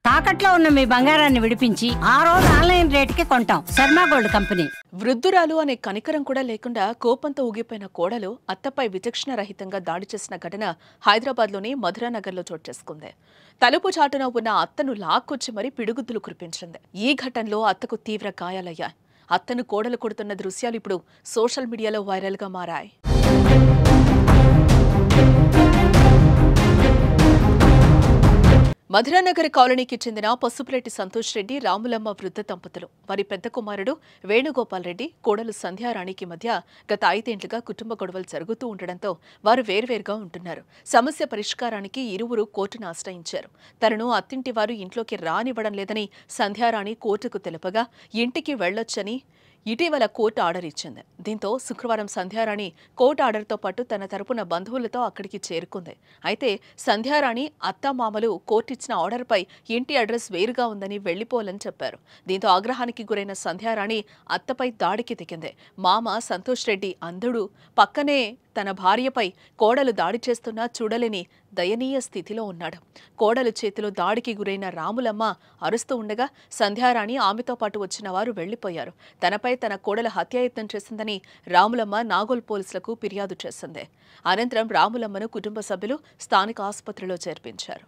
తాకట్లో ఉన్న మీ బంగారాన్ని విడిపించి ఆ రోజు ఆన్లైన్ రేటుకి కొంటాం. Sharma gold company. వృద్ధురాలు అనే కనికరం కూడా లేకుండా కోపంతో ఊగిపోయిన కోడలు అత్తపై విచక్షణ రహితంగా దాడి చేసిన ఘటన హైదరాబాద్లోని మధురానగర్లో చోటు చేసుకుంది. తలుపు చాటున ఉన్న అత్తను లాక్కొచ్చి మరీ పిడుగుద్దులు కురిపించింది. ఈ ఘటనలో అత్తకు తీవ్ర గాయాలయ్యాయి. అత్తను కోడలు కొడుతున్న దృశ్యాలు ఇప్పుడు సోషల్ మీడియాలో వైరల్గా మారాయి. మధురానగర్ కాలనీకి చెందిన పసుపురెడ్డి సంతోష్ రెడ్డి, రాములమ్మ వృద్ధ దంపతులు. వారి పెద్ద కుమారుడు వేణుగోపాల్ రెడ్డి, కోడలు సంధ్యారాణికి మధ్య గత 5 ఏళ్లుగా కుటుంబ గొడవలు జరుగుతూ ఉండడంతో వారు వేర్వేరుగా ఉంటున్నారు. సమస్య పరిష్కారానికి ఇరువురు కోర్టును ఆశ్రయించారు. తనను అత్తింటి వారు ఇంట్లోకి రానివ్వడం లేదని సంధ్యారాణి కోర్టుకు తెలుపగా ఇంటికి వెళ్లొచ్చని ఇటీవల కోర్టు ఆర్డర్ ఇచ్చింది. దీంతో శుక్రవారం సంధ్యారాణి కోర్టు ఆర్డర్తో పాటు తన తరపున బంధువులతో అక్కడికి చేరుకుంది. అయితే సంధ్యారాణి అత్తామామలు కోర్టు ఇచ్చిన ఆర్డర్పై ఇంటి అడ్రస్ వేరుగా ఉందని వెళ్లిపోవాలని చెప్పారు. దీంతో ఆగ్రహానికి గురైన సంధ్యారాణి అత్తపై దాడికి దిగింది. మామ సంతోష్ రెడ్డి అంధుడు, పక్కనే తన భార్యపై కోడలు దాడి చేస్తున్నా చూడలేని దయనీయ స్థితిలో ఉన్నాడు. కోడలు చేతిలో దాడికి గురైన రాములమ్మ అరుస్తూ ఉండగా సంధ్యారాణి ఆమెతో పాటు వచ్చిన వారు వెళ్లిపోయారు. తనపై తన కోడలు హత్యాయత్నం చేసిందని రాములమ్మ నాగోల్ పోలీసులకు ఫిర్యాదు చేసింది. అనంతరం రాములమ్మను కుటుంబ సభ్యులు స్థానిక ఆసుపత్రిలో చేర్పించారు.